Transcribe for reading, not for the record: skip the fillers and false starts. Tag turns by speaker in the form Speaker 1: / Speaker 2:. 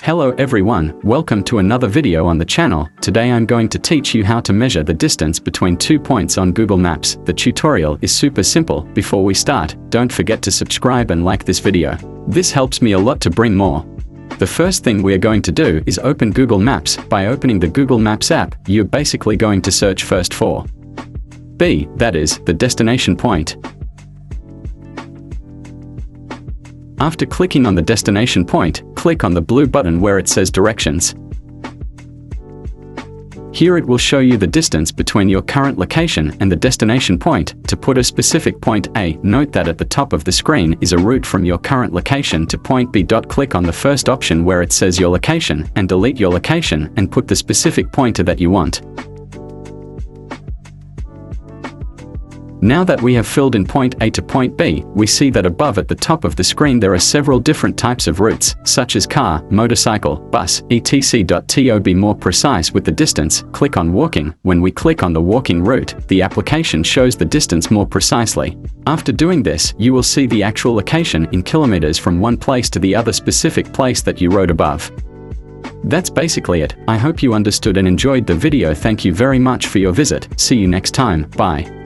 Speaker 1: Hello everyone, welcome to another video on the channel. Today I'm going to teach you how to measure the distance between 2 points on Google Maps. The tutorial is super simple. Before we start, don't forget to subscribe and like this video. This helps me a lot to bring more. The first thing we are going to do is open Google Maps. By opening the Google Maps app, you're basically going to search first for B, that is, the destination point. After clicking on the destination point, click on the blue button where it says Directions. Here it will show you the distance between your current location and the destination point. To put a specific point A, note that at the top of the screen is a route from your current location to point B. Click on the first option where it says your location and delete your location and put the specific pointer that you want. Now that we have filled in point A to point B, we see that above at the top of the screen there are several different types of routes, such as car, motorcycle, bus, etc. To be more precise with the distance, click on walking. When we click on the walking route, the application shows the distance more precisely. After doing this, you will see the actual location in kilometers from one place to the other specific place that you wrote above. That's basically it. I hope you understood and enjoyed the video. Thank you very much for your visit. See you next time. Bye.